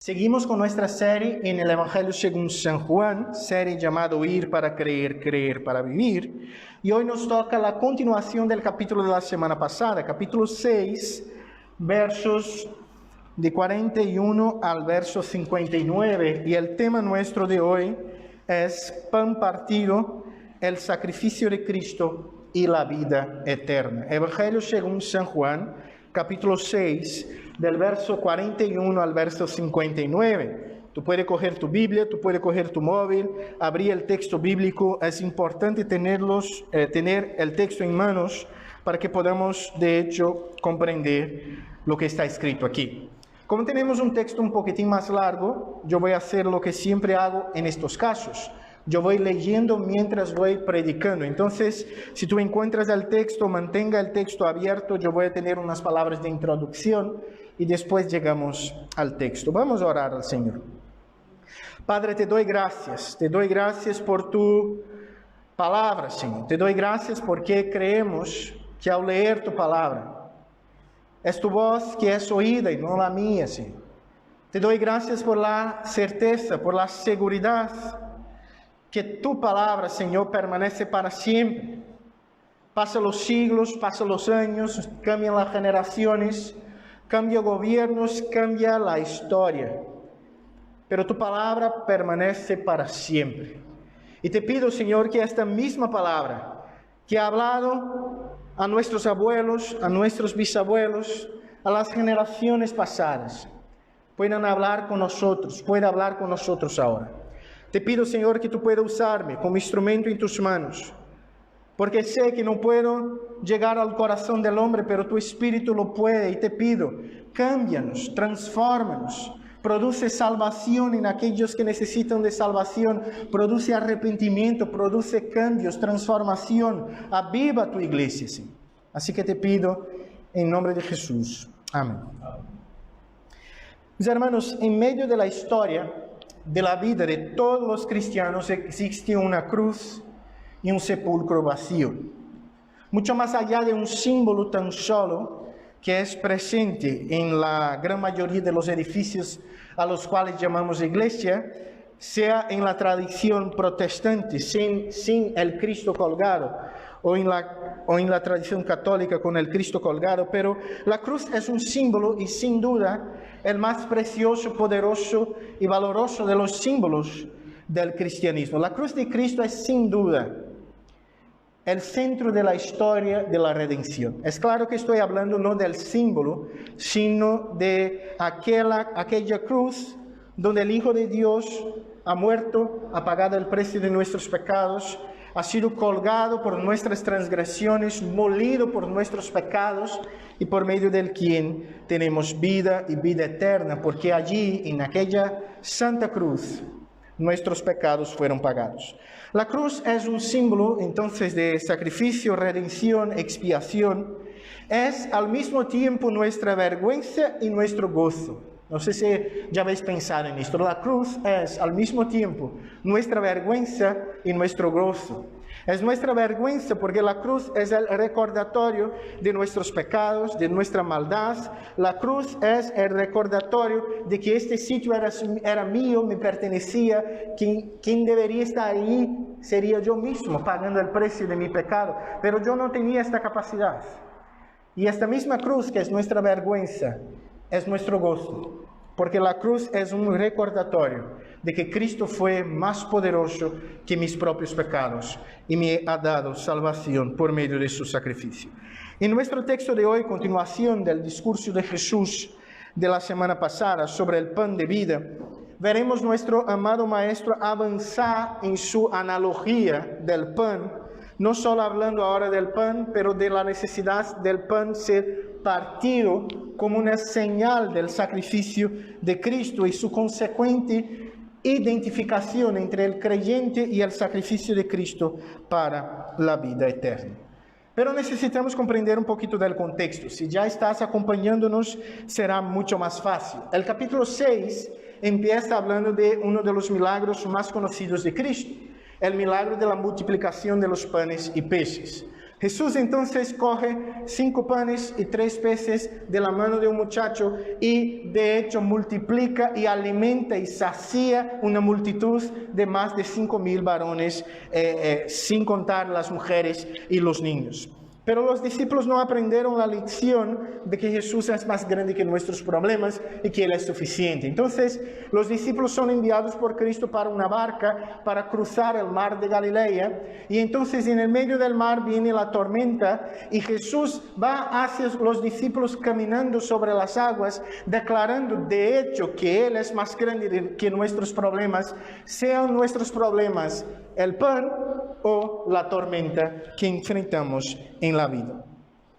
Seguimos con nuestra serie en el Evangelio según San Juan, serie llamada Oír para creer, creer para vivir. Y hoy nos toca la continuación del capítulo de la semana pasada, capítulo 6, versos de 41 al verso 59. Y el tema nuestro de hoy es pan partido, el sacrificio de Cristo y la vida eterna. Evangelio según San Juan, capítulo 6, del verso 41 al verso 59. Tú puedes coger tu Biblia, tú puedes coger tu móvil, abrir el texto bíblico. Es importante tener el texto en manos para que podamos, de hecho, comprender lo que está escrito aquí. Como tenemos un texto un poquitín más largo, yo voy a hacer lo que siempre hago en estos casos. Yo voy leyendo mientras voy predicando. Entonces, si tú encuentras el texto, mantenga el texto abierto. Yo voy a tener unas palabras de introducción y después llegamos al texto. Vamos a orar al Señor. Padre, te doy gracias por tu palabra, Señor. Te doy gracias porque creemos que al leer tu palabra, es tu voz que es oída y no la mía, Señor. Te doy gracias por la certeza, por la seguridad, que tu palabra, Señor, permanece para siempre. Pasan los siglos, pasan los años, cambian las generaciones, cambian gobiernos, cambia la historia. Pero tu palabra permanece para siempre. Y te pido, Señor, que esta misma palabra que ha hablado a nuestros abuelos, a nuestros bisabuelos, a las generaciones pasadas, pueda hablar con nosotros ahora. Te pido, Señor, que tú puedas usarme como instrumento en tus manos, porque sé que no puedo llegar al corazón del hombre, pero tu Espíritu lo puede. Y te pido, cámbianos, transfórmanos, produce salvación en aquellos que necesitan de salvación, produce arrepentimiento, produce cambios, transformación, aviva tu iglesia, Señor. Así que te pido en nombre de Jesús. Amén. Mis hermanos, en medio de la historia de la vida de todos los cristianos existe una cruz y un sepulcro vacío. Mucho más allá de un símbolo tan solo que es presente en la gran mayoría de los edificios a los cuales llamamos iglesia, sea en la tradición protestante sin el Cristo colgado, o en la tradición católica con el Cristo colgado, pero la cruz es un símbolo y sin duda el más precioso, poderoso y valoroso de los símbolos del cristianismo. La cruz de Cristo es sin duda el centro de la historia de la redención. Es claro que estoy hablando no del símbolo, sino de aquella cruz donde el Hijo de Dios ha muerto, ha pagado el precio de nuestros pecados, ha sido colgado por nuestras transgresiones, molido por nuestros pecados, y por medio del quien tenemos vida y vida eterna, porque allí, en aquella santa cruz, nuestros pecados fueron pagados. La cruz es un símbolo entonces de sacrificio, redención, expiación. Es al mismo tiempo nuestra vergüenza y nuestro gozo. No sé si ya habéis pensado en esto. La cruz es al mismo tiempo nuestra vergüenza y nuestro gozo. Es nuestra vergüenza porque la cruz es el recordatorio de nuestros pecados, de nuestra maldad. La cruz es el recordatorio de que este sitio era mío, me pertenecía. Quien debería estar ahí sería yo mismo, pagando el precio de mi pecado. Pero yo no tenía esta capacidad. Y esta misma cruz, que es nuestra vergüenza, es nuestro gozo, porque la cruz es un recordatorio de que Cristo fue más poderoso que mis propios pecados y me ha dado salvación por medio de su sacrificio. En nuestro texto de hoy, continuación del discurso de Jesús de la semana pasada sobre el pan de vida, veremos nuestro amado Maestro avanzar en su analogía del pan, no solo hablando ahora del pan, pero de la necesidad del pan ser partido como una señal del sacrificio de Cristo y su consecuente identificación entre el creyente y el sacrificio de Cristo para la vida eterna. Pero necesitamos comprender un poquito del contexto. Si ya estás acompañándonos, será mucho más fácil. El capítulo 6 empieza hablando de uno de los milagros más conocidos de Cristo, el milagro de la multiplicación de los panes y peces. Jesús entonces coge 5 panes y 3 peces de la mano de un muchacho y de hecho multiplica y alimenta y sacía una multitud de más de 5,000 varones, sin contar las mujeres y los niños. Pero los discípulos no aprendieron la lección de que Jesús es más grande que nuestros problemas y que Él es suficiente. Entonces, los discípulos son enviados por Cristo para una barca para cruzar el mar de Galilea. Y entonces en el medio del mar viene la tormenta y Jesús va hacia los discípulos caminando sobre las aguas, declarando de hecho que Él es más grande que nuestros problemas, sean nuestros problemas el pan o la tormenta que enfrentamos en la vida.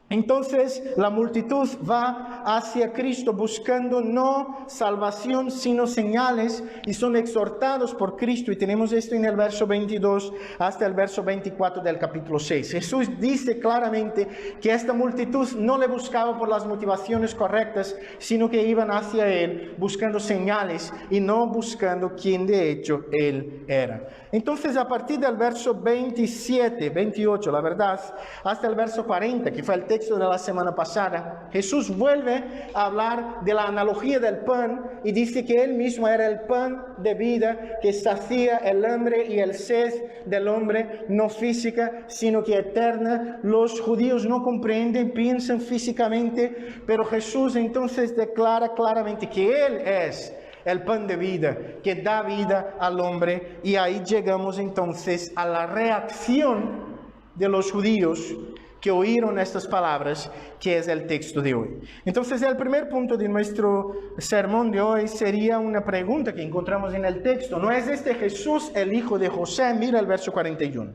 Entonces la multitud va hacia Cristo buscando no salvación sino señales y son exhortados por Cristo, y tenemos esto en el verso 22 hasta el verso 24 del capítulo 6. Jesús dice claramente que esta multitud no le buscaba por las motivaciones correctas, sino que iban hacia Él buscando señales y no buscando quién de hecho Él era. Entonces a partir del verso 27, 28, la verdad, hasta el verso 40, que fue el texto de la semana pasada, Jesús vuelve a hablar de la analogía del pan y dice que Él mismo era el pan de vida que sacía el hambre y el sed del hombre, no física, sino que eterna. Los judíos no comprenden, piensan físicamente, pero Jesús entonces declara claramente que Él es el pan de vida, que da vida al hombre, y ahí llegamos entonces a la reacción de los judíos que oyeron estas palabras, que es el texto de hoy. Entonces el primer punto de nuestro sermón de hoy sería una pregunta que encontramos en el texto. ¿No es este Jesús el hijo de José? Mira el verso 41.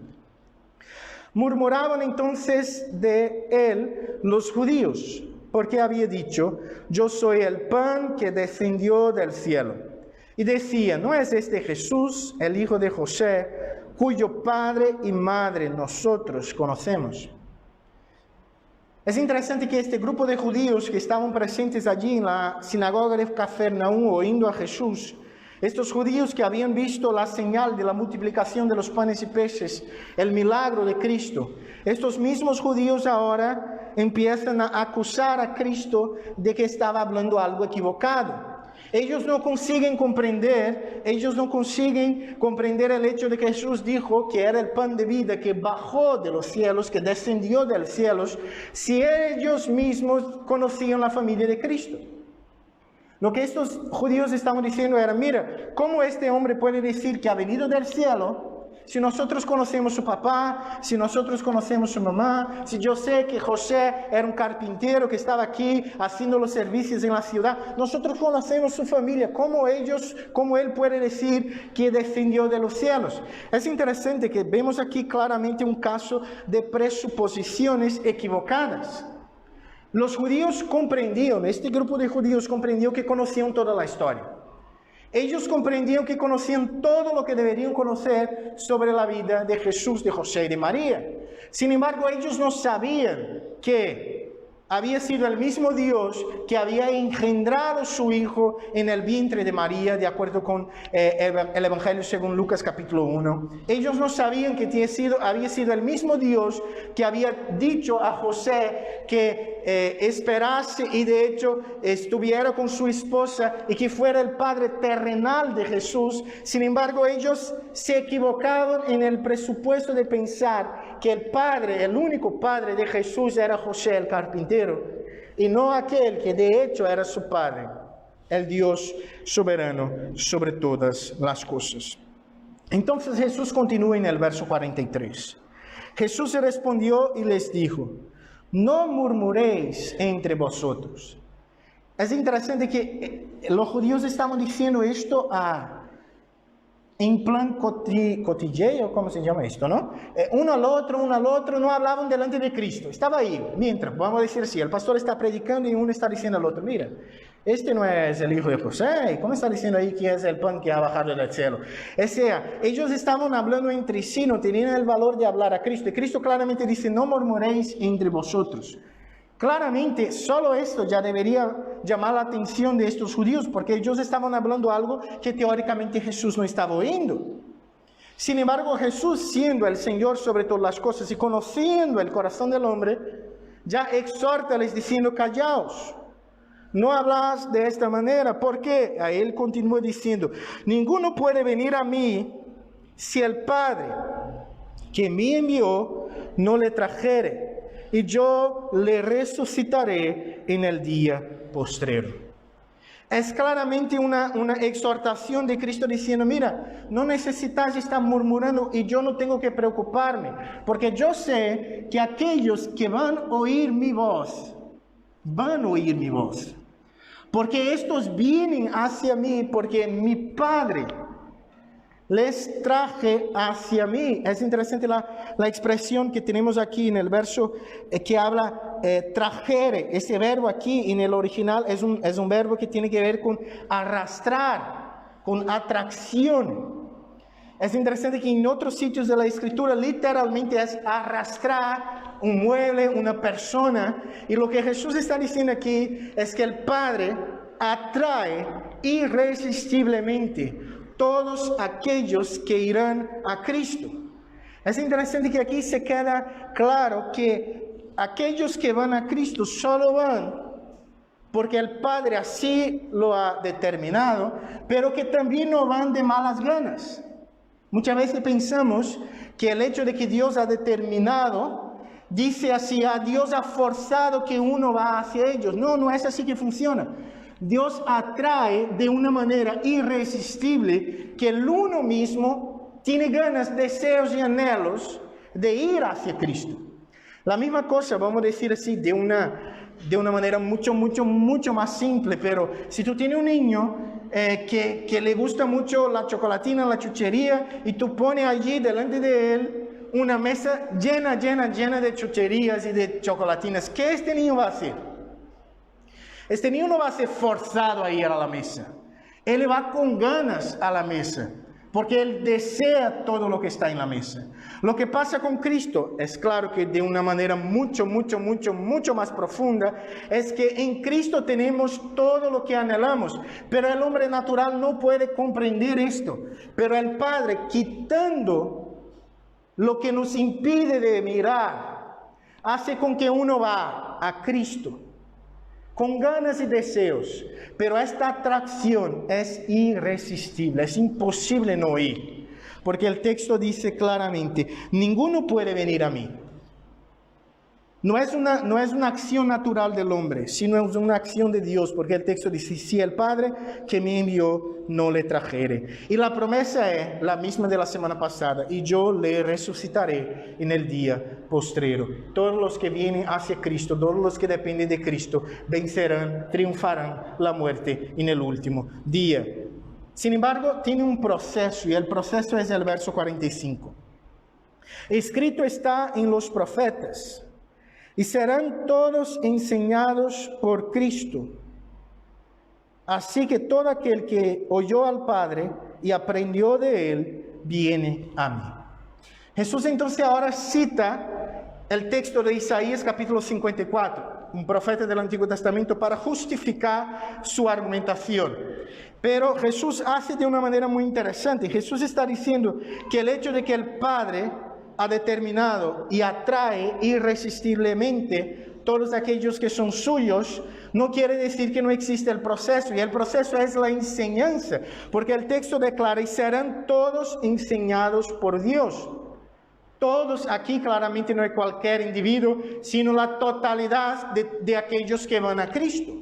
Murmuraban entonces de él los judíos, porque había dicho: yo soy el pan que descendió del cielo. Y decía: ¿no es este Jesús, el hijo de José, cuyo padre y madre nosotros conocemos? Es interesante que este grupo de judíos que estaban presentes allí en la sinagoga de Cafarnaúm oyendo a Jesús, estos judíos que habían visto la señal de la multiplicación de los panes y peces, el milagro de Cristo, estos mismos judíos ahora empiezan a acusar a Cristo de que estaba hablando algo equivocado. Ellos no consiguen comprender el hecho de que Jesús dijo que era el pan de vida que bajó de los cielos, que descendió de los cielos, si ellos mismos conocían la familia de Cristo. Lo que estos judíos estaban diciendo era: mira, ¿cómo este hombre puede decir que ha venido del cielo si nosotros conocemos su papá, si nosotros conocemos su mamá, si yo sé que José era un carpintero que estaba aquí haciendo los servicios en la ciudad? Nosotros conocemos su familia. ¿Cómo él puede decir que descendió de los cielos? Es interesante que vemos aquí claramente un caso de presuposiciones equivocadas. Los judíos comprendían, este grupo de judíos comprendió que conocían toda la historia. Ellos comprendían que conocían todo lo que deberían conocer sobre la vida de Jesús, de José y de María. Sin embargo, ellos no sabían que había sido el mismo Dios que había engendrado a su Hijo en el vientre de María, de acuerdo con el Evangelio según Lucas capítulo 1. Ellos no sabían que había sido el mismo Dios que había dicho a José que esperase y de hecho estuviera con su esposa y que fuera el Padre terrenal de Jesús. Sin embargo, ellos se equivocaron en el presupuesto de pensar que el único padre de Jesús era José el carpintero, y no aquel que de hecho era su padre, el Dios soberano sobre todas las cosas. Entonces Jesús continúa en el verso 43. Jesús se respondió y les dijo: no murmuréis entre vosotros. Es interesante que los judíos estaban diciendo esto en plan cotilleo, ¿cómo se llama esto, no? Uno al otro, no hablaban delante de Cristo. Estaba ahí, mientras, vamos a decir así, el pastor está predicando y uno está diciendo al otro: mira, este no es el hijo de José, ¿cómo está diciendo ahí que es el pan que ha bajado del cielo? O sea, ellos estaban hablando entre sí, no tenían el valor de hablar a Cristo. Y Cristo claramente dice: no murmuréis entre vosotros. Claramente, solo esto ya debería llamar la atención de estos judíos, porque ellos estaban hablando algo que teóricamente Jesús no estaba oyendo. Sin embargo, Jesús, siendo el Señor sobre todas las cosas y conociendo el corazón del hombre, ya exhorta-les diciendo, callaos, no hablas de esta manera, porque a él continúa diciendo, ninguno puede venir a mí si el Padre que me envió no le trajere, y yo le resucitaré en el día postrero. Es claramente una exhortación de Cristo diciendo, mira, no necesitas estar murmurando y yo no tengo que preocuparme, porque yo sé que aquellos que van a oír mi voz, porque estos vienen hacia mí, porque mi Padre les traje hacia mí. Es interesante la expresión que tenemos aquí en el verso que habla trajere. Ese verbo aquí en el original es un verbo que tiene que ver con arrastrar, con atracción. Es interesante que en otros sitios de la Escritura literalmente es arrastrar un mueble, una persona. Y lo que Jesús está diciendo aquí es que el Padre atrae irresistiblemente todos aquellos que irán a Cristo. Es interesante que aquí se queda claro que aquellos que van a Cristo solo van porque el Padre así lo ha determinado, pero que también no van de malas ganas. Muchas veces pensamos que el hecho de que Dios ha determinado, dice así, Dios ha forzado que uno va hacia ellos. No, no es así que funciona. Dios atrae de una manera irresistible que el uno mismo tiene ganas, deseos y anhelos de ir hacia Cristo. La misma cosa, vamos a decir así, de una manera mucho más simple, pero si tú tienes un niño que le gusta mucho la chocolatina, la chuchería, y tú pones allí delante de él una mesa llena de chucherías y de chocolatinas, ¿qué este niño va a hacer? Este niño no va a ser forzado a ir a la mesa. Él va con ganas a la mesa, porque él desea todo lo que está en la mesa. Lo que pasa con Cristo, es claro que de una manera mucho más profunda, es que en Cristo tenemos todo lo que anhelamos, pero el hombre natural no puede comprender esto. Pero el Padre, quitando lo que nos impide de mirar, hace con que uno va a Cristo con ganas y deseos, pero esta atracción es irresistible, es imposible no ir, porque el texto dice claramente, ninguno puede venir a mí. No es una acción natural del hombre, sino es una acción de Dios, porque el texto dice, si el Padre que me envió no le trajere. Y la promesa es la misma de la semana pasada, y yo le resucitaré en el día postrero. Todos los que vienen hacia Cristo, todos los que dependen de Cristo, vencerán, triunfarán la muerte en el último día. Sin embargo, tiene un proceso, y el proceso es el verso 45. Escrito está en los profetas, y serán todos enseñados por Cristo. Así que todo aquel que oyó al Padre y aprendió de él, viene a mí. Jesús entonces ahora cita el texto de Isaías capítulo 54, un profeta del Antiguo Testamento, para justificar su argumentación. Pero Jesús hace de una manera muy interesante. Jesús está diciendo que el hecho de que el Padre ha determinado y atrae irresistiblemente todos aquellos que son suyos, no quiere decir que no existe el proceso, y el proceso es la enseñanza, porque el texto declara, y serán todos enseñados por Dios. Todos aquí claramente no es cualquier individuo, sino la totalidad de aquellos que van a Cristo.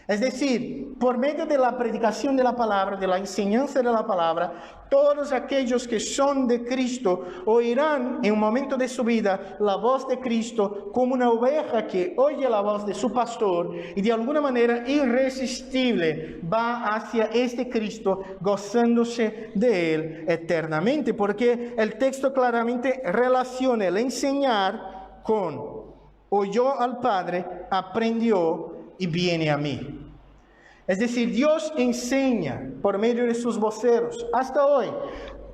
Es decir, por medio de la predicación de la palabra, de la enseñanza de la palabra, todos aquellos que son de Cristo oirán en un momento de su vida la voz de Cristo como una oveja que oye la voz de su pastor y de alguna manera irresistible va hacia este Cristo gozándose de él eternamente, porque el texto claramente relaciona el enseñar con oyó al Padre, aprendió y viene a mí. Es decir, Dios enseña por medio de sus voceros. Hasta hoy,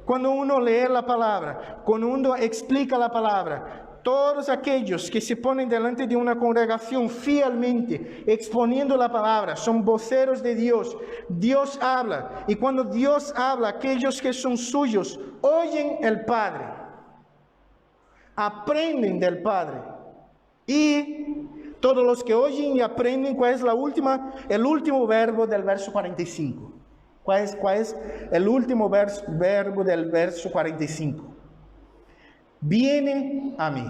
cuando uno lee la palabra, cuando uno explica la palabra, todos aquellos que se ponen delante de una congregación fielmente, exponiendo la palabra, son voceros de Dios. Dios habla, y cuando Dios habla, aquellos que son suyos oyen el Padre, aprenden del Padre. Y todos los que oyen y aprenden, ¿cuál es el último verbo del verso 45? ¿Cuál es el último verbo del verso 45? Viene a mí.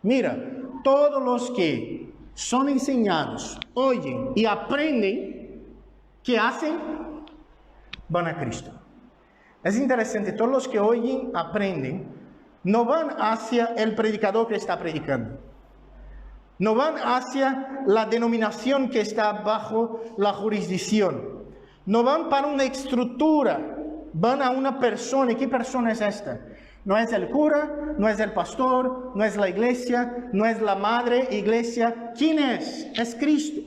Mira, todos los que son enseñados, oyen y aprenden, ¿qué hacen? Van a Cristo. Es interesante, todos los que oyen, aprenden, no van hacia el predicador que está predicando. No van hacia la denominación que está bajo la jurisdicción. No van para una estructura, van a una persona. ¿Y qué persona es esta? No es el cura, no es el pastor, no es la iglesia, no es la madre iglesia. ¿Quién es? Es Cristo.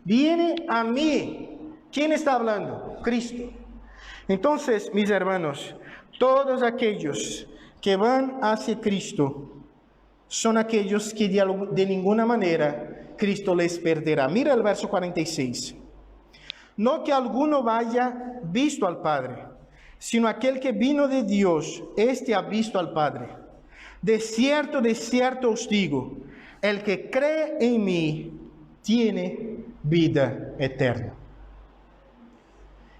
Viene a mí. ¿Quién está hablando? Cristo. Entonces, mis hermanos, todos aquellos que van hacia Cristo son aquellos que de ninguna manera Cristo les perderá. Mira el verso 46. No que alguno haya visto al Padre, sino aquel que vino de Dios, este ha visto al Padre. De cierto os digo, el que cree en mí tiene vida eterna.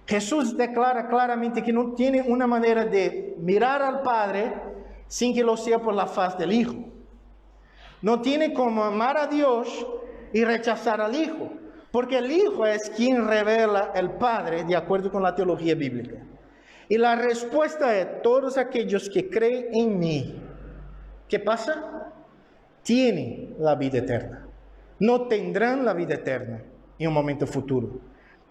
Jesús declara claramente que no tiene una manera de mirar al Padre sin que lo sea por la faz del Hijo. No tiene como amar a Dios y rechazar al Hijo, porque el Hijo es quien revela el Padre de acuerdo con la teología bíblica. Y la respuesta es, todos aquellos que creen en mí, ¿qué pasa? Tienen la vida eterna. No tendrán la vida eterna en un momento futuro.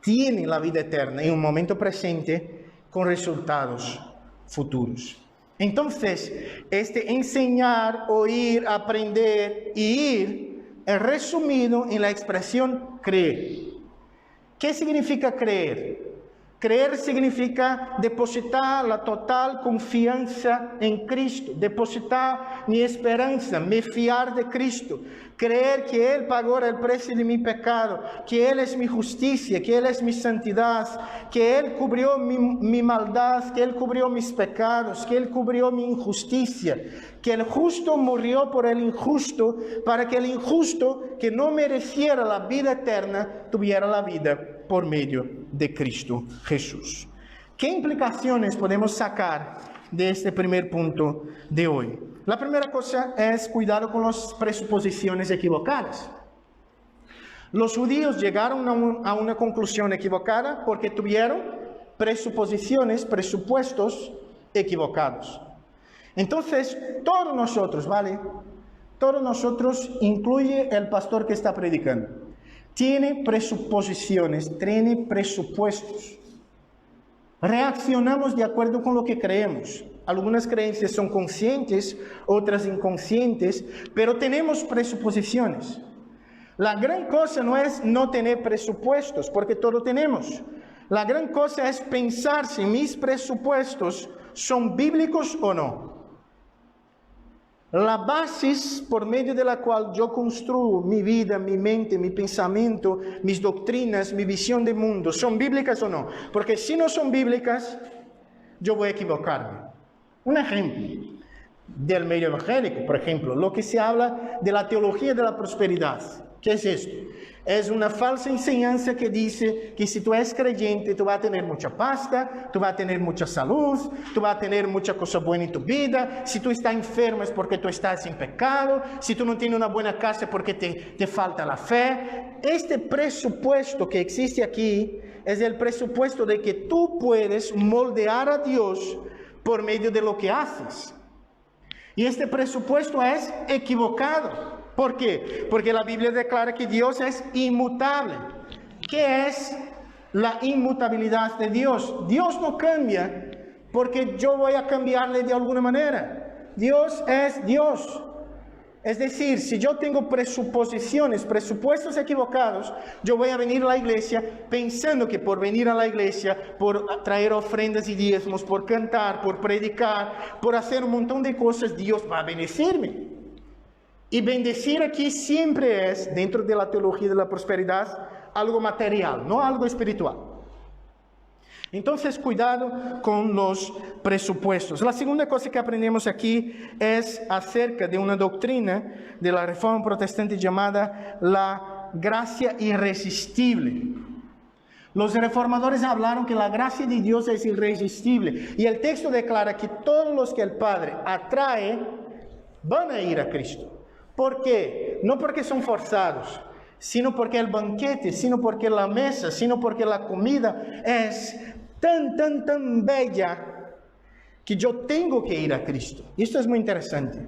Tienen la vida eterna en un momento presente con resultados futuros. Entonces, este enseñar, oír, aprender y ir es resumido en la expresión creer. ¿Qué significa creer? Creer significa depositar la total confianza en Cristo, depositar mi esperanza, me fiar de Cristo, creer que Él pagó el precio de mi pecado, que Él es mi justicia, que Él es mi santidad, que Él cubrió mi maldad, que Él cubrió mis pecados, que Él cubrió mi injusticia, que el justo murió por el injusto para que el injusto que no mereciera la vida eterna tuviera la vida por medio de Cristo Jesús. ¿Qué implicaciones podemos sacar de este primer punto de hoy? La primera cosa es cuidado con las presuposiciones equivocadas. Los judíos llegaron a una conclusión equivocada porque tuvieron presupuestos equivocados. Entonces, todos nosotros, ¿vale? Todos nosotros, incluye el pastor que está predicando, tiene presuposiciones, tiene presupuestos. Reaccionamos de acuerdo con lo que creemos. Algunas creencias son conscientes, otras inconscientes, pero tenemos presuposiciones. La gran cosa no es no tener presupuestos, porque todo tenemos. La gran cosa es pensar si mis presupuestos son bíblicos o no. La base por medio de la cual yo construyo mi vida, mi mente, mi pensamiento, mis doctrinas, mi visión de mundo, ¿son bíblicas o no? Porque si no son bíblicas, yo voy a equivocarme. Un ejemplo del medio evangélico, por ejemplo, lo que se habla de la teología de la prosperidad. ¿Qué es esto? Es una falsa enseñanza que dice que si tú eres creyente, tú vas a tener mucha pasta, tú vas a tener mucha salud, tú vas a tener mucha cosa buena en tu vida. Si tú estás enfermo es porque tú estás en pecado. Si tú no tienes una buena casa es porque te falta la fe. Este presupuesto que existe aquí es el presupuesto de que tú puedes moldear a Dios por medio de lo que haces. Y este presupuesto es equivocado. ¿Por qué? Porque la Biblia declara que Dios es inmutable. ¿Qué es la inmutabilidad de Dios? Dios no cambia porque yo voy a cambiarle de alguna manera. Dios es Dios. Es decir, si yo tengo presupuestos equivocados, yo voy a venir a la iglesia pensando que por venir a la iglesia, por traer ofrendas y diezmos, por cantar, por predicar, por hacer un montón de cosas, Dios va a bendecirme. Y bendecir aquí siempre es, dentro de la teología de la prosperidad, algo material, no algo espiritual. Entonces, cuidado con los presupuestos. La segunda cosa que aprendemos aquí es acerca de una doctrina de la Reforma Protestante llamada la gracia irresistible. Los reformadores hablaron que la gracia de Dios es irresistible. Y el texto declara que todos los que el Padre atrae van a ir a Cristo. ¿Por qué? No porque son forzados, sino porque el banquete, sino porque la mesa, sino porque la comida es tan bella que yo tengo que ir a Cristo. Y esto es muy interesante.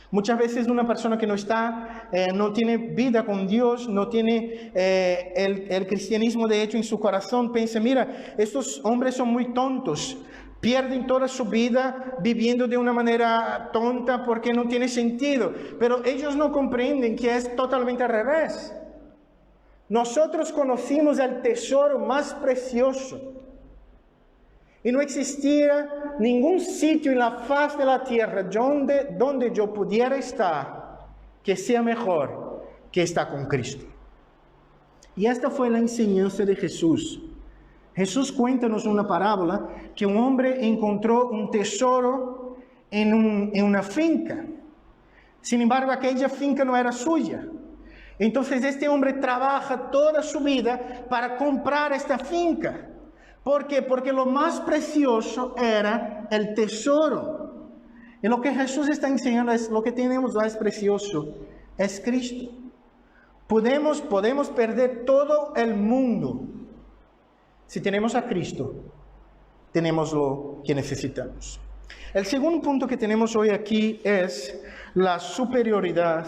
Muchas veces una persona que no tiene vida con Dios, no tiene el cristianismo de hecho en su corazón, piensa, mira, estos hombres son muy tontos, pierden toda su vida viviendo de una manera tonta porque no tiene sentido. Pero ellos no comprenden que es totalmente al revés. Nosotros conocimos el tesoro más precioso. Y no existía ningún sitio en la faz de la tierra donde yo pudiera estar que sea mejor que estar con Cristo. Y esta fue la enseñanza de Jesús. Jesús cuéntanos una parábola que un hombre encontró un tesoro en una finca. Sin embargo, aquella finca no era suya. Entonces este hombre trabaja toda su vida para comprar esta finca. ¿Por qué? Porque lo más precioso era el tesoro. Y lo que Jesús está enseñando es lo que tenemos más precioso, es Cristo. Podemos perder todo el mundo. Si tenemos a Cristo, tenemos lo que necesitamos. El segundo punto que tenemos hoy aquí es la superioridad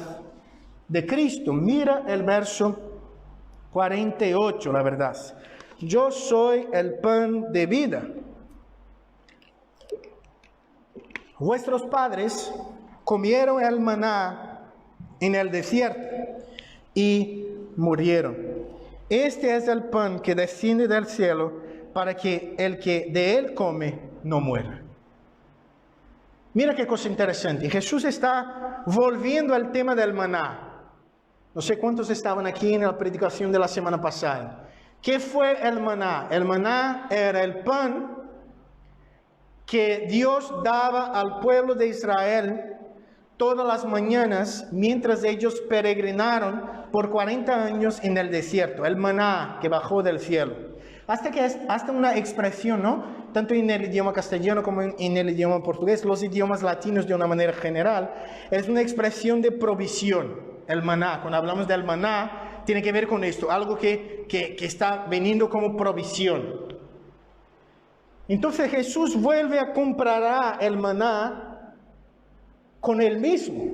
de Cristo. Mira el verso 48, la verdad. Yo soy el pan de vida. Vuestros padres comieron el maná en el desierto y murieron. Este es el pan que desciende del cielo para que el que de él come no muera. Mira qué cosa interesante. Jesús está volviendo al tema del maná. No sé cuántos estaban aquí en la predicación de la semana pasada. ¿Qué fue el maná? El maná era el pan que Dios daba al pueblo de Israel todas las mañanas mientras ellos peregrinaron por 40 años en el desierto. El maná que bajó del cielo. Hasta una expresión, ¿no? Tanto en el idioma castellano como en el idioma portugués, los idiomas latinos de una manera general, es una expresión de provisión. El maná, cuando hablamos del maná, tiene que ver con esto, algo que está veniendo como provisión. Entonces Jesús vuelve a comparar el maná con él mismo.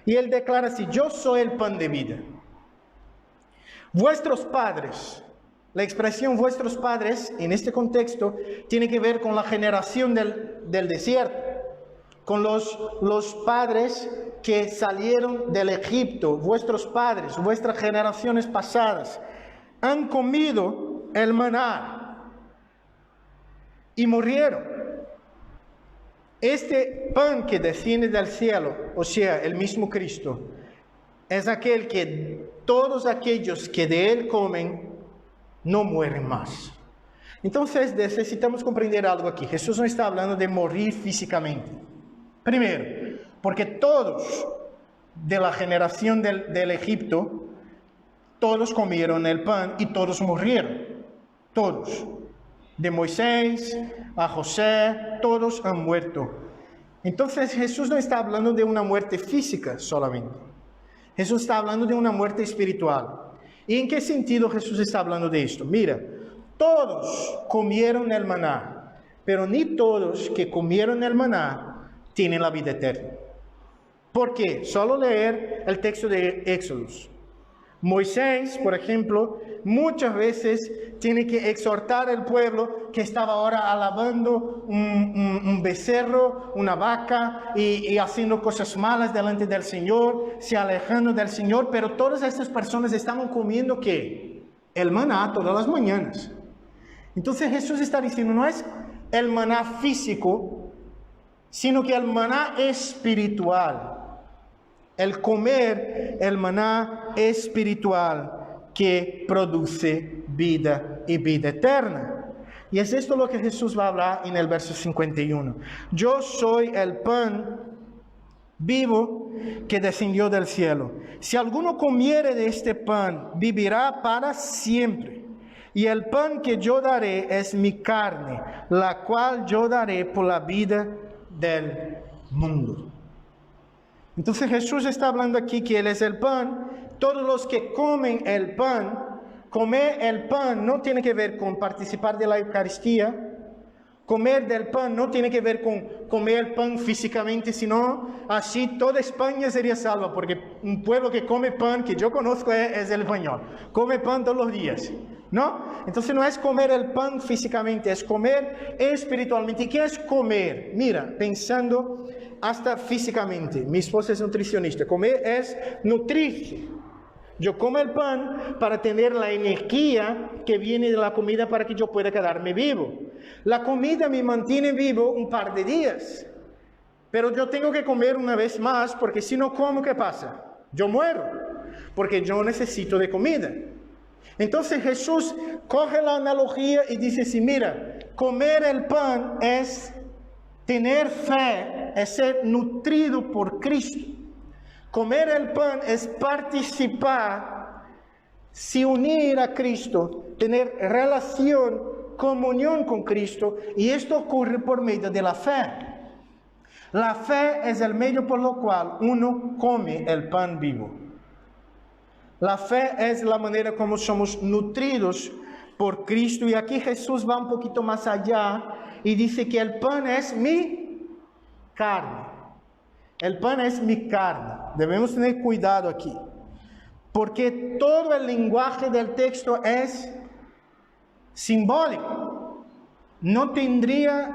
Y él declara así: yo soy el pan de vida. Vuestros padres, la expresión vuestros padres en este contexto tiene que ver con la generación del desierto, con los padres que salieron del Egipto. Vuestros padres, vuestras generaciones pasadas han comido el maná y murieron. Este pan que desciende del cielo, o sea, el mismo Cristo, es aquel que todos aquellos que de él comen no mueren más. Entonces necesitamos comprender algo aquí. Jesús no está hablando de morir físicamente. Primero, porque todos de la generación del Egipto, todos comieron el pan y todos murieron. Todos. De Moisés a José, todos han muerto. Entonces Jesús no está hablando de una muerte física solamente. Jesús está hablando de una muerte espiritual. ¿Y en qué sentido Jesús está hablando de esto? Mira, todos comieron el maná, pero ni todos que comieron el maná tienen la vida eterna. ¿Por qué? Solo leer el texto de Éxodo. Moisés, por ejemplo, muchas veces tiene que exhortar al pueblo que estaba ahora alabando un becerro, una vaca y haciendo cosas malas delante del Señor, se alejando del Señor, pero todas estas personas estaban comiendo ¿qué? El maná todas las mañanas. Entonces Jesús está diciendo, no es el maná físico, sino que el maná espiritual. El comer el maná espiritual que produce vida y vida eterna. Y es esto lo que Jesús va a hablar en el verso 51. Yo soy el pan vivo que descendió del cielo. Si alguno comiere de este pan, vivirá para siempre. Y el pan que yo daré es mi carne, la cual yo daré por la vida del mundo. Entonces Jesús está hablando aquí que Él es el pan. Todos los que comen el pan, comer el pan no tiene que ver con participar de la Eucaristía. Comer del pan no tiene que ver con comer el pan físicamente, sino así toda España sería salva, porque un pueblo que come pan, que yo conozco, es el español. Come pan todos los días, ¿no? Entonces no es comer el pan físicamente, es comer espiritualmente. ¿Y qué es comer? Mira, pensando hasta físicamente. Mi esposa es nutricionista. Comer es nutrirse. Yo como el pan para tener la energía que viene de la comida para que yo pueda quedarme vivo. La comida me mantiene vivo un par de días. Pero yo tengo que comer una vez más porque si no como, ¿qué pasa? Yo muero. Porque yo necesito de comida. Entonces Jesús coge la analogía y dice así, mira, comer el pan es tener fe, es ser nutrido por Cristo. Comer el pan es participar, se unir a Cristo, tener relación, comunión con Cristo, y esto ocurre por medio de la fe. La fe es el medio por lo cual uno come el pan vivo. La fe es la manera como somos nutridos por Cristo, y aquí Jesús va un poquito más allá y dice que el pan es mi carne. El pan es mi carne. Debemos tener cuidado aquí, porque todo el lenguaje del texto es simbólico. No tendría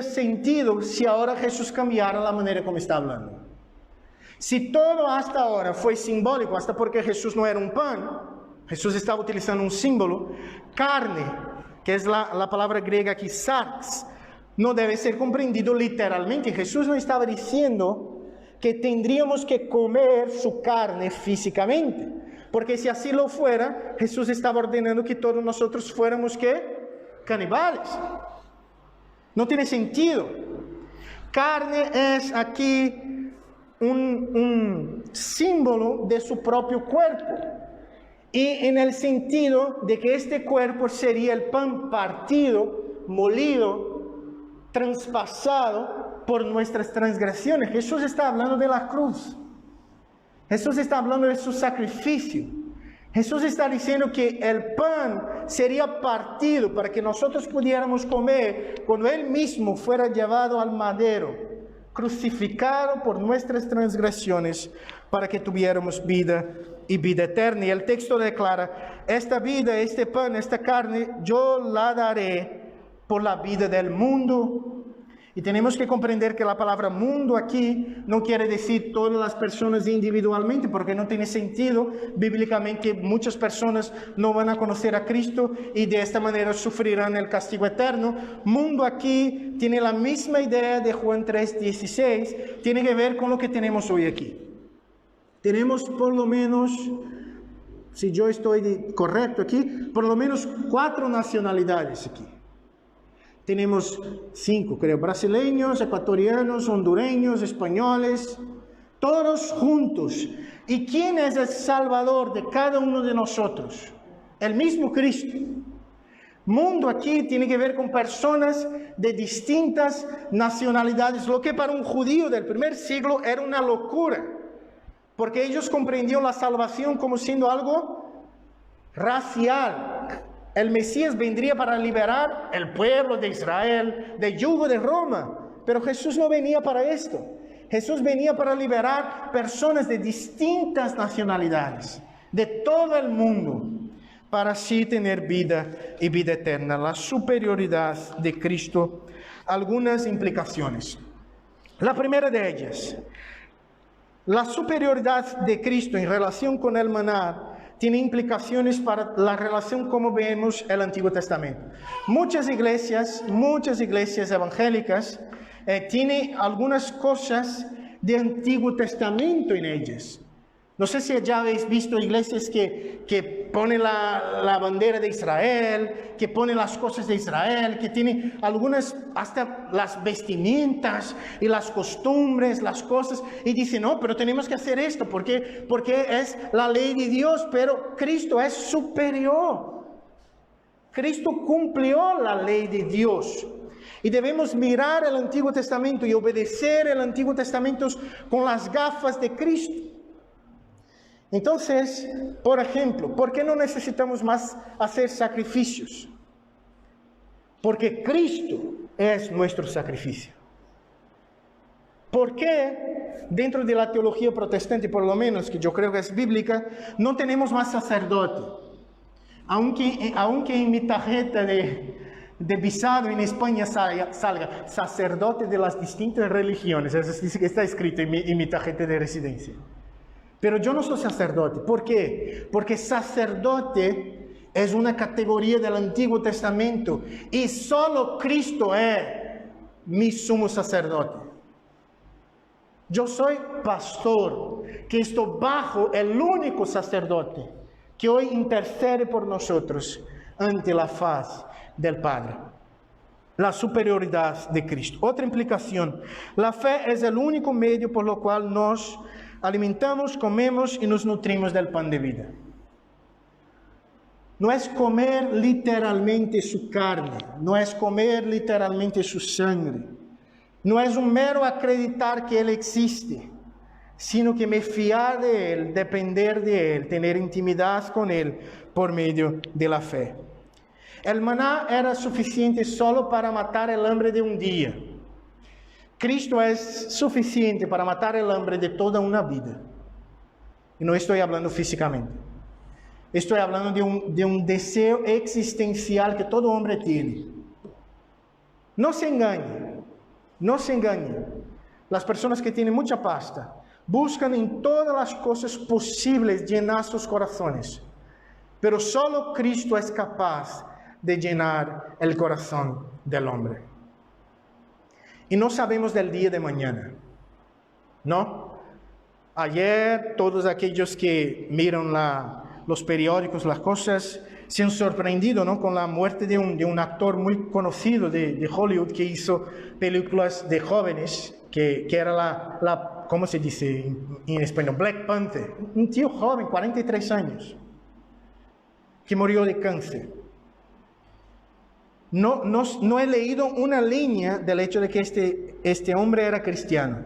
sentido si ahora Jesús cambiara la manera como está hablando. Si todo hasta ahora fue simbólico, hasta porque Jesús no era un pan, Jesús estaba utilizando un símbolo, carne, que es la palabra griega aquí, sarx, no debe ser comprendido literalmente. Jesús no estaba diciendo que tendríamos que comer su carne físicamente, porque si así lo fuera, Jesús estaba ordenando que todos nosotros fuéramos ¿qué? Canibales. No tiene sentido. Carne es aquí un símbolo de su propio cuerpo, y en el sentido de que este cuerpo sería el pan partido, molido, traspasado por nuestras transgresiones. Jesús está hablando de la cruz. Jesús está hablando de su sacrificio. Jesús está diciendo que el pan sería partido para que nosotros pudiéramos comer cuando Él mismo fuera llevado al madero, crucificado por nuestras transgresiones, para que tuviéramos vida y vida eterna. Y el texto declara, esta vida, este pan, esta carne, yo la daré por la vida del mundo. Y tenemos que comprender que la palabra mundo aquí no quiere decir todas las personas individualmente, porque no tiene sentido. Bíblicamente muchas personas no van a conocer a Cristo y de esta manera sufrirán el castigo eterno. Mundo aquí tiene la misma idea de Juan 3:16, tiene que ver con lo que tenemos hoy aquí. Tenemos por lo menos, si yo estoy correcto aquí, por lo menos 4 nacionalidades aquí. Tenemos 5, creo, brasileños, ecuatorianos, hondureños, españoles, todos juntos. ¿Y quién es el Salvador de cada uno de nosotros? El mismo Cristo. Mundo aquí tiene que ver con personas de distintas nacionalidades, lo que para un judío del primer siglo era una locura, porque ellos comprendían la salvación como siendo algo racial. El Mesías vendría para liberar el pueblo de Israel del yugo de Roma, pero Jesús no venía para esto. Jesús venía para liberar personas de distintas nacionalidades, de todo el mundo, para así tener vida y vida eterna. La superioridad de Cristo, algunas implicaciones. La primera de ellas, la superioridad de Cristo en relación con el maná tiene implicaciones para la relación como vemos el Antiguo Testamento. Muchas iglesias evangélicas tienen algunas cosas de Antiguo Testamento en ellas. No sé si ya habéis visto iglesias que ponen la bandera de Israel, que ponen las cosas de Israel, que tienen algunas, hasta las vestimentas y las costumbres, las cosas, y dicen, no, pero tenemos que hacer esto, porque es la ley de Dios, pero Cristo es superior. Cristo cumplió la ley de Dios. Y debemos mirar el Antiguo Testamento y obedecer el Antiguo Testamento con las gafas de Cristo. Entonces, por ejemplo, ¿por qué no necesitamos más hacer sacrificios? Porque Cristo es nuestro sacrificio. ¿Por qué dentro de la teología protestante, por lo menos, que yo creo que es bíblica, no tenemos más sacerdote? Aunque en mi tarjeta de visado en España salga sacerdote de las distintas religiones, eso está escrito en mi tarjeta de residencia. Pero yo no soy sacerdote. ¿Por qué? Porque sacerdote es una categoría del Antiguo Testamento y solo Cristo es mi sumo sacerdote. Yo soy pastor, que estoy bajo el único sacerdote que hoy intercede por nosotros ante la faz del Padre. La superioridad de Cristo. Otra implicación, la fe es el único medio por lo cual nos alimentamos, comemos y nos nutrimos del pan de vida. No es comer literalmente su carne, no es comer literalmente su sangre, no es un mero acreditar que Él existe, sino que me fiar de Él, depender de Él, tener intimidad con Él por medio de la fe. El maná era suficiente solo para matar el hambre de un día. Cristo es suficiente para matar el hambre de toda una vida. Y no estoy hablando físicamente. Estoy hablando de un deseo existencial que todo hombre tiene. No se engañen. Las personas que tienen mucha pasta buscan en todas las cosas posibles llenar sus corazones. Pero solo Cristo es capaz de llenar el corazón del hombre. Y no sabemos del día de mañana, ¿no? Ayer todos aquellos que miran los periódicos, las cosas, se han sorprendido, ¿no? Con la muerte de un actor muy conocido de Hollywood que hizo películas de jóvenes, que era ¿cómo se dice en español? Black Panther. Un tío joven, 43 años, que murió de cáncer. No he leído una línea del hecho de que este hombre era cristiano.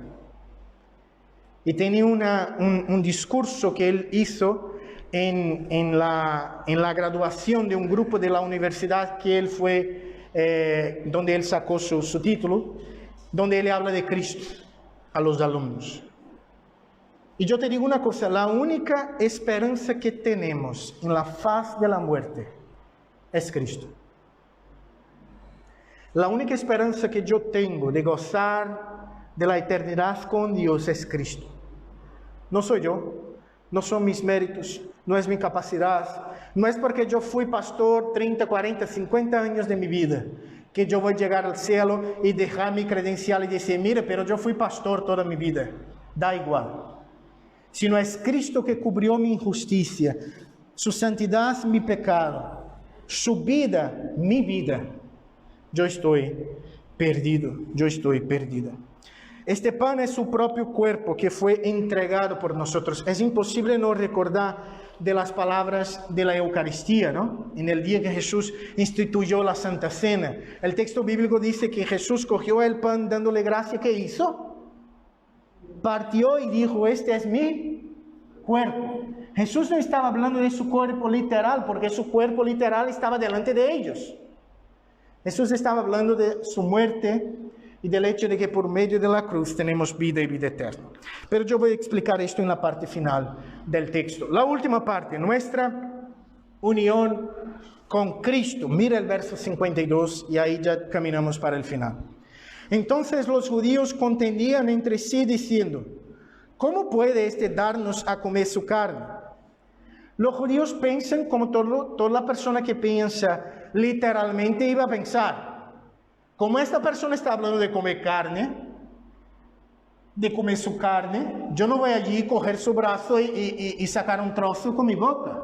Y tenía un discurso que él hizo en la graduación de un grupo de la universidad que él fue, donde él sacó su título, donde él habla de Cristo a los alumnos. Y yo te digo una cosa, la única esperanza que tenemos en la faz de la muerte es Cristo. La única esperanza que yo tengo de gozar de la eternidad con Dios es Cristo. No soy yo, no son mis méritos, no es mi capacidad, no es porque yo fui pastor 30, 40, 50 años de mi vida, que yo voy a llegar al cielo y dejar mi credencial y decir, mire, pero yo fui pastor toda mi vida. Da igual. Sino es Cristo que cubrió mi injusticia, su santidad mi pecado, su vida mi vida. Yo estoy perdido, yo estoy perdida. Este pan es su propio cuerpo que fue entregado por nosotros. Es imposible no recordar de las palabras de la Eucaristía, ¿no? En el día que Jesús instituyó la Santa Cena. El texto bíblico dice que Jesús cogió el pan dándole gracia. ¿Qué hizo? Partió y dijo, este es mi cuerpo. Jesús no estaba hablando de su cuerpo literal, porque su cuerpo literal estaba delante de ellos. Jesús estaba hablando de su muerte, y del hecho de que por medio de la cruz tenemos vida y vida eterna. Pero yo voy a explicar esto en la parte final del texto. La última parte, nuestra unión con Cristo. Mira el verso 52 y ahí ya caminamos para el final. Entonces los judíos contendían entre sí diciendo: ¿cómo puede este darnos a comer su carne? Los judíos piensan como toda la persona que piensa literalmente iba a pensar. Como esta persona está hablando de comer carne, de comer su carne, yo no voy allí a coger su brazo y sacar un trozo con mi boca.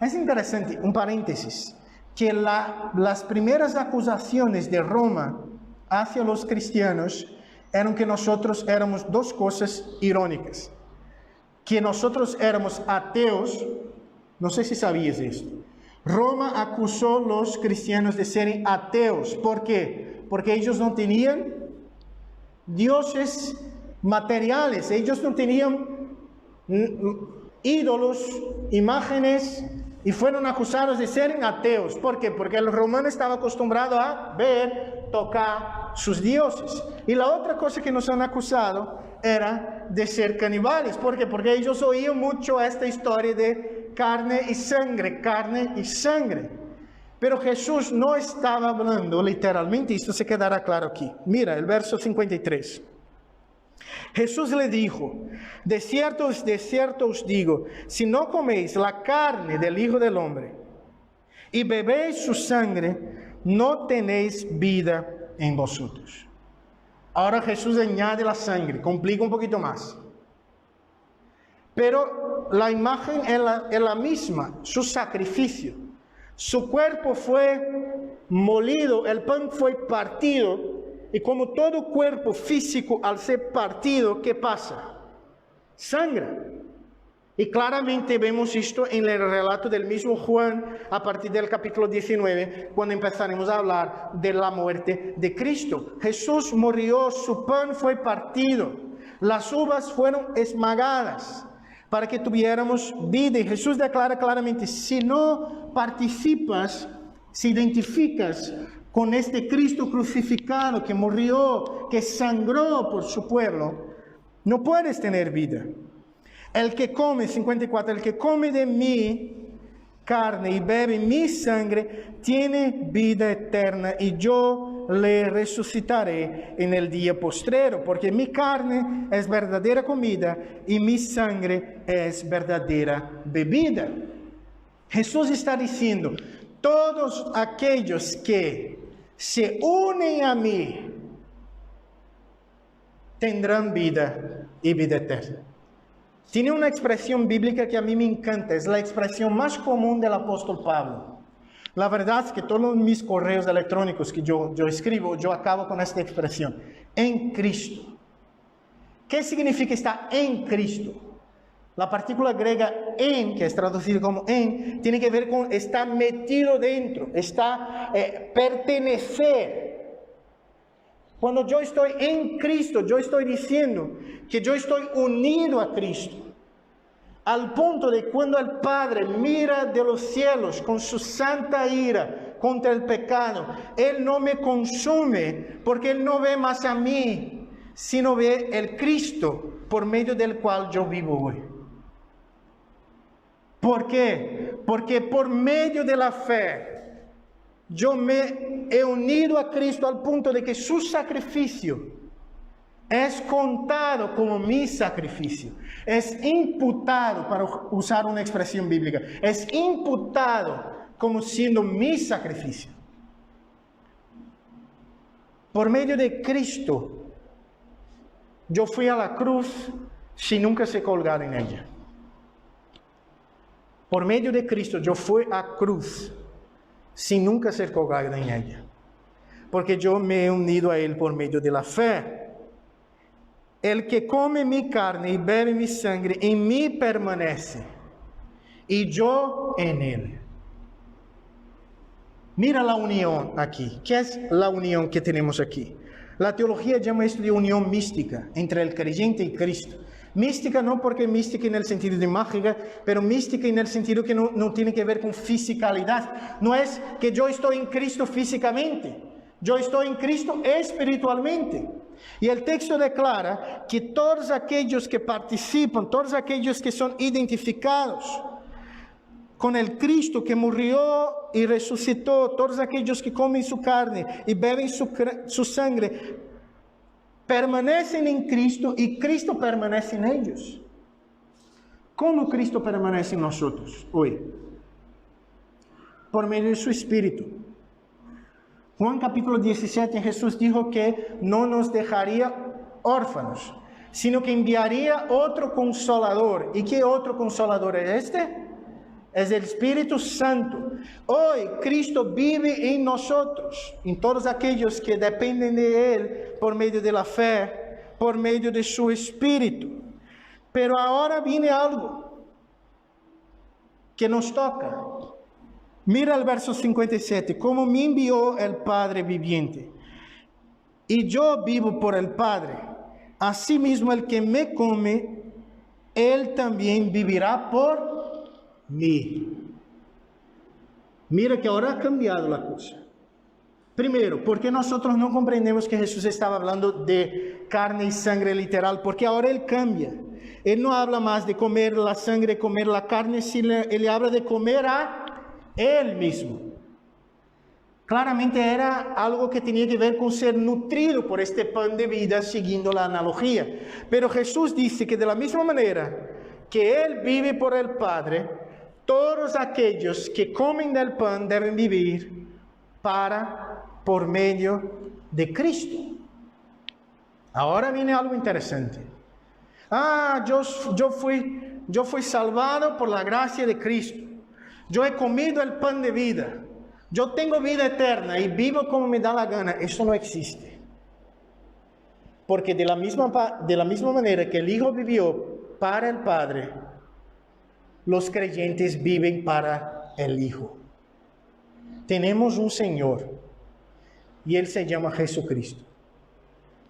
Es interesante, un paréntesis, que las primeras acusaciones de Roma hacia los cristianos eran que nosotros éramos dos cosas irónicas. Que nosotros éramos ateos, no sé si sabías esto. Roma acusó a los cristianos de ser ateos. ¿Por qué? Porque ellos no tenían dioses materiales, ellos no tenían ídolos, imágenes, y fueron acusados de ser ateos. ¿Por qué? Porque el romano estaba acostumbrado a ver, tocar sus dioses. Y la otra cosa que nos han acusado era de ser caníbales. ¿Por qué? Porque ellos oían mucho esta historia de carne y sangre, carne y sangre. Pero Jesús no estaba hablando literalmente, y esto se quedará claro aquí. Mira el verso 53. Jesús le dijo: de cierto os digo, si no coméis la carne del Hijo del Hombre y bebéis su sangre, no tenéis vida en vosotros. Ahora Jesús añade la sangre, complica un poquito más. Pero la imagen es la misma, su sacrificio. Su cuerpo fue molido, el pan fue partido. Y como todo cuerpo físico al ser partido, ¿qué pasa? Sangra. Y claramente vemos esto en el relato del mismo Juan a partir del capítulo 19, cuando empezaremos a hablar de la muerte de Cristo. Jesús murió, su pan fue partido, las uvas fueron esmagadas para que tuviéramos vida. Y Jesús declara claramente: si no participas, si identificas con este Cristo crucificado que murió, que sangró por su pueblo, no puedes tener vida. El que come, 54, el que come de mi carne y bebe mi sangre, tiene vida eterna, y yo le resucitaré en el día postrero, porque mi carne es verdadera comida y mi sangre es verdadera bebida. Jesús está diciendo: todos aquellos que se unen a mí tendrán vida y vida eterna. Tiene una expresión bíblica que a mí me encanta, es la expresión más común del apóstol Pablo. La verdad es que todos mis correos electrónicos que yo escribo, yo acabo con esta expresión: en Cristo. ¿Qué significa estar en Cristo? La partícula griega en, que es traducida como en, tiene que ver con estar metido dentro, está pertenecer. Cuando yo estoy en Cristo, yo estoy diciendo que yo estoy unido a Cristo. Al punto de cuando el Padre mira de los cielos con su santa ira contra el pecado, Él no me consume porque Él no ve más a mí, sino ve el Cristo por medio del cual yo vivo hoy. ¿Por qué? Porque por medio de la fe, yo me he unido a Cristo al punto de que su sacrificio es contado como mi sacrificio. Es imputado, para usar una expresión bíblica, es imputado como siendo mi sacrificio. Por medio de Cristo, yo fui a la cruz sin nunca ser colgado en ella. Por medio de Cristo, yo fui a cruz sin nunca ser colgado en ella. Porque yo me he unido a Él por medio de la fe. El que come mi carne y bebe mi sangre, en mí permanece, y yo en Él. Mira la unión aquí. ¿Qué es la unión que tenemos aquí? La teología llama esto de unión mística entre el creyente y Cristo. Mística no porque mística en el sentido de mágica, pero mística en el sentido que no tiene que ver con fisicalidad. No es que yo estoy en Cristo físicamente, Yo estoy en Cristo espiritualmente. Y el texto declara que todos aquellos que participan, todos aquellos que son identificados con el Cristo que murió y resucitó, todos aquellos que comen su carne y beben su sangre, permanecen en Cristo y Cristo permanece en ellos. ¿Cómo Cristo permanece en nosotros hoy? Por medio de su Espíritu. Juan capítulo 17, Jesús dijo que no nos dejaría órfanos, sino que enviaría otro consolador. ¿Y qué otro consolador es este? Es el Espíritu Santo. Hoy Cristo vive en nosotros, en todos aquellos que dependen de Él por medio de la fe, por medio de su Espíritu. Pero ahora viene algo que nos toca. Mira el verso 57, como me envió el Padre viviente, y yo vivo por el Padre. Asimismo el que me come, él también vivirá por mí. Mira que ahora ha cambiado la cosa. Primero, porque nosotros no comprendemos que Jesús estaba hablando de carne y sangre literal, porque ahora Él cambia. Él no habla más de comer la sangre, comer la carne, sino Él habla de comer a Él mismo. Claramente era algo que tenía que ver con ser nutrido por este pan de vida, siguiendo la analogía. Pero Jesús dice que de la misma manera que Él vive por el Padre, todos aquellos que comen del pan deben vivir por medio de Cristo. Ahora viene algo interesante. Yo fui salvado por la gracia de Cristo. Yo he comido el pan de vida. Yo tengo vida eterna y vivo como me da la gana. Eso no existe. Porque de la misma manera que el Hijo vivió para el Padre, los creyentes viven para el Hijo. Tenemos un Señor y Él se llama Jesucristo.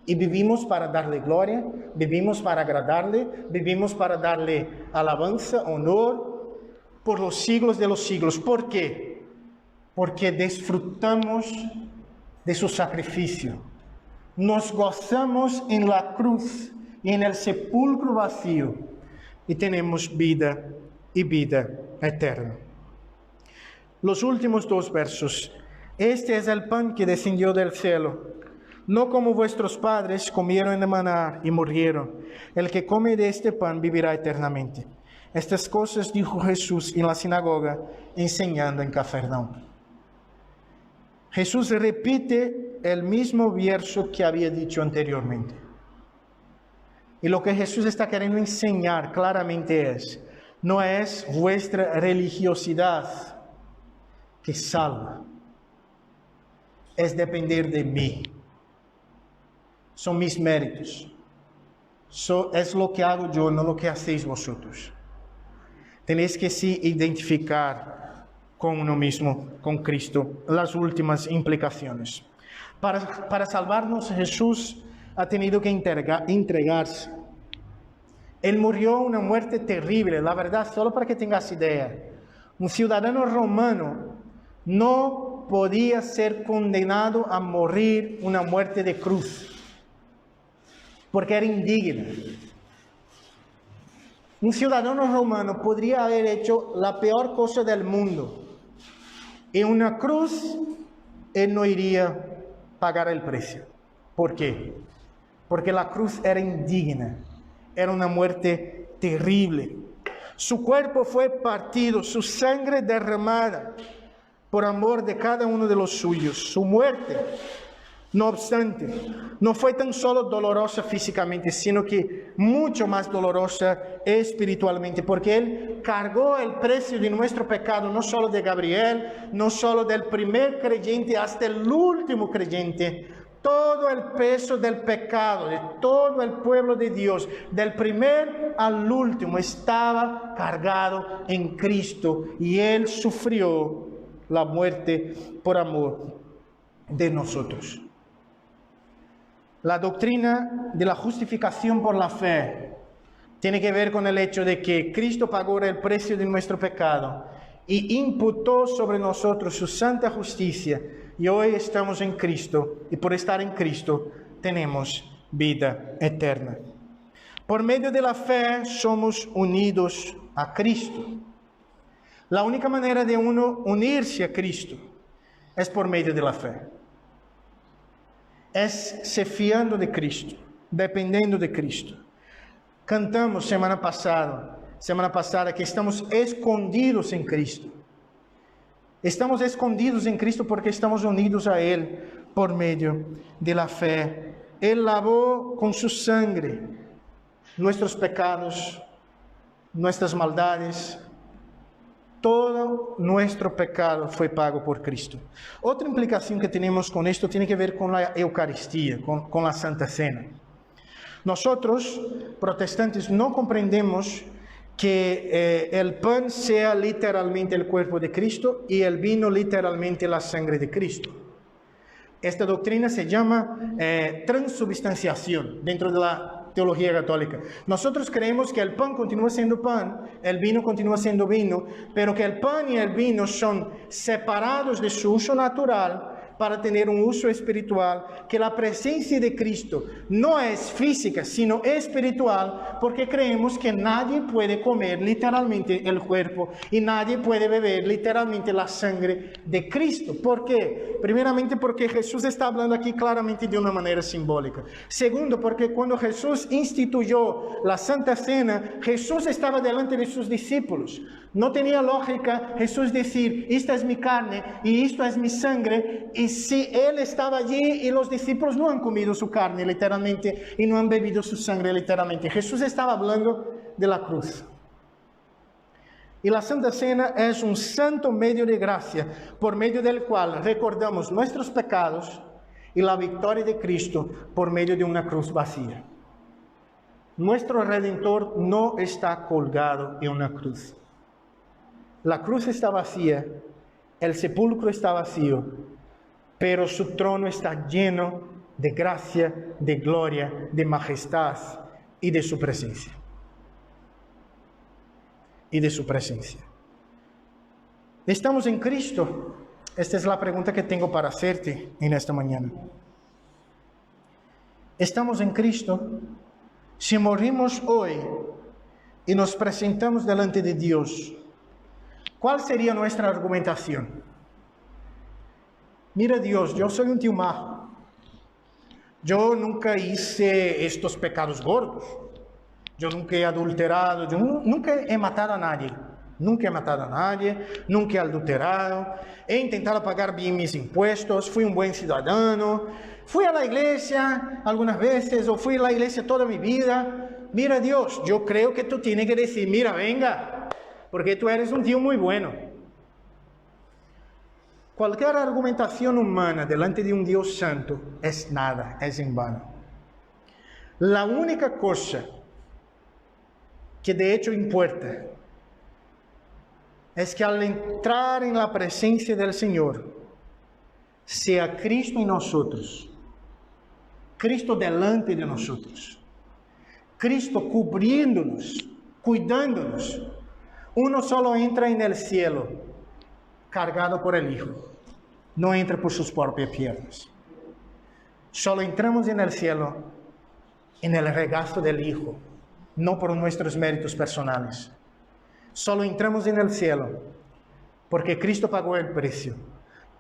Y vivimos para darle gloria, vivimos para agradarle, vivimos para darle alabanza, honor por los siglos de los siglos. ¿Por qué? Porque disfrutamos de su sacrificio. Nos gozamos en la cruz y en el sepulcro vacío y tenemos vida y vida eterna. Los últimos dos versos. Este es el pan que descendió del cielo, no como vuestros padres comieron de maná y murieron. El que come de este pan vivirá eternamente. Estas cosas dijo Jesús en la sinagoga, enseñando en Cafarnaúm. Jesús repite el mismo verso que había dicho anteriormente. Y lo que Jesús está queriendo enseñar claramente no es vuestra religiosidad que salva, es depender de mí. Son mis méritos. Es lo que hago yo, no lo que hacéis vosotros. Tenéis que sí identificar con uno mismo, con Cristo, las últimas implicaciones. Para salvarnos, Jesús ha tenido que entregarse. Él murió una muerte terrible. La verdad, solo para que tengas idea, un ciudadano romano no podía ser condenado a morir una muerte de cruz, porque era indigna. Un ciudadano romano podría haber hecho la peor cosa del mundo. En una cruz, él no iría a pagar el precio. ¿Por qué? Porque la cruz era indigna. Era una muerte terrible. Su cuerpo fue partido, su sangre derramada por amor de cada uno de los suyos. Su muerte, no obstante, no fue tan solo dolorosa físicamente, sino que mucho más dolorosa espiritualmente, porque Él cargó el precio de nuestro pecado, no solo de Gabriel, no solo del primer creyente hasta el último creyente. Todo el peso del pecado de todo el pueblo de Dios, del primer al último, estaba cargado en Cristo, y Él sufrió la muerte por amor de nosotros. La doctrina de la justificación por la fe tiene que ver con el hecho de que Cristo pagó el precio de nuestro pecado y imputó sobre nosotros su santa justicia, y hoy estamos en Cristo, y por estar en Cristo tenemos vida eterna. Por medio de la fe somos unidos a Cristo. La única manera de uno unirse a Cristo es por medio de la fe. Es se fiando de Cristo, dependiendo de Cristo. Cantamos semana pasada que estamos escondidos en Cristo. Estamos escondidos en Cristo porque estamos unidos a Él por medio de la fe. Él lavó con su sangre nuestros pecados, nuestras maldades. Todo nuestro pecado fue pago por Cristo. Otra implicación que tenemos con esto tiene que ver con la Eucaristía, con la Santa Cena. Nosotros, protestantes, no comprendemos que el pan sea literalmente el cuerpo de Cristo y el vino literalmente la sangre de Cristo. Esta doctrina se llama transubstanciación dentro de la teología católica. Nosotros creemos que el pan continúa siendo pan, el vino continúa siendo vino, pero que el pan y el vino son separados de su uso natural para tener un uso espiritual, que la presencia de Cristo no es física, sino espiritual, porque creemos que nadie puede comer literalmente el cuerpo y nadie puede beber literalmente la sangre de Cristo. ¿Por qué? Primeramente porque Jesús está hablando aquí claramente de una manera simbólica. Segundo, porque cuando Jesús instituyó la Santa Cena, Jesús estaba delante de sus discípulos. No tenía lógica Jesús decir, esta es mi carne y esto es mi sangre, y si Él estaba allí y los discípulos no han comido su carne literalmente y no han bebido su sangre literalmente. Jesús estaba hablando de la cruz. Y la Santa Cena es un santo medio de gracia por medio del cual recordamos nuestros pecados y la victoria de Cristo por medio de una cruz vacía. Nuestro Redentor no está colgado en una cruz. La cruz está vacía, el sepulcro está vacío, pero su trono está lleno de gracia, de gloria, de majestad y de su presencia. Y de su presencia. ¿Estamos en Cristo? Esta es la pregunta que tengo para hacerte en esta mañana. ¿Estamos en Cristo? Si morimos hoy y nos presentamos delante de Dios, ¿cuál sería nuestra argumentación? Mira Dios, yo soy un tío majo. Yo nunca hice estos pecados gordos. Yo nunca he adulterado, yo nunca he matado a nadie. Nunca he matado a nadie, nunca he adulterado. He intentado pagar bien mis impuestos, fui un buen ciudadano. Fui a la iglesia algunas veces o fui a la iglesia toda mi vida. Mira Dios, yo creo que tú tienes que decir, mira, venga, porque tú eres un tío muy bueno. Cualquier argumentación humana delante de un Dios santo es nada, es en vano. La única cosa que de hecho importa es que al entrar en la presencia del Señor, sea Cristo en nosotros, Cristo delante de nosotros, Cristo cubriéndonos, cuidándonos. Uno solo entra en el cielo cargado por el Hijo, no entra por sus propias piernas. Solo entramos en el cielo en el regazo del Hijo, no por nuestros méritos personales. Solo entramos en el cielo porque Cristo pagó el precio,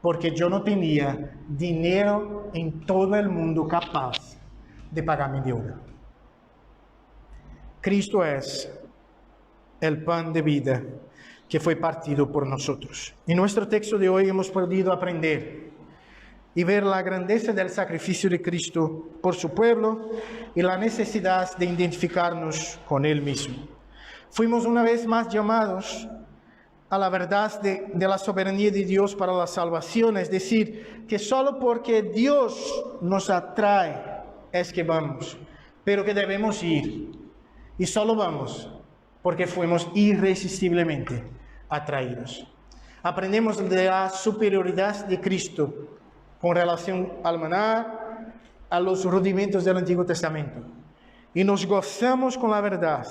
porque yo no tenía dinero en todo el mundo capaz de pagar mi deuda. Cristo es el pan de vida que fue partido por nosotros. En nuestro texto de hoy hemos podido aprender y ver la grandeza del sacrificio de Cristo por su pueblo y la necesidad de identificarnos con Él mismo. Fuimos una vez más llamados a la verdad de la soberanía de Dios para la salvación, es decir, que solo porque Dios nos atrae es que vamos, pero que debemos ir. Y solo vamos porque fuimos irresistiblemente atraídos. Aprendemos de la superioridad de Cristo con relación al maná, a los rudimentos del Antiguo Testamento. Y nos gozamos con la verdad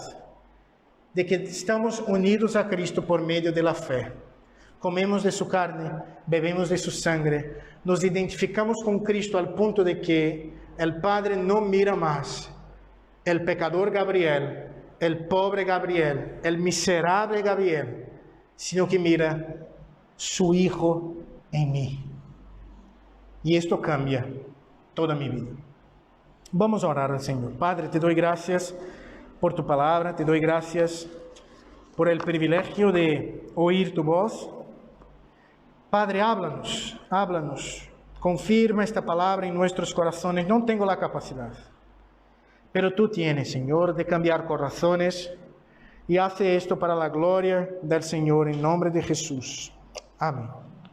de que estamos unidos a Cristo por medio de la fe. comemos de su carne, bebemos de su sangre, nos identificamos con Cristo al punto de que el Padre no mira más el pecador Gabriel, el pobre Gabriel, el miserable Gabriel, sino que mira su Hijo en mí. Y esto cambia toda mi vida. Vamos a orar al Señor. Padre, te doy gracias por tu palabra, te doy gracias por el privilegio de oír tu voz. Padre, háblanos, háblanos. Confirma esta palabra en nuestros corazones. No tengo la capacidad, pero tú tienes, Señor, de cambiar corazones, y hace esto para la gloria del Señor en nombre de Jesús. Amén.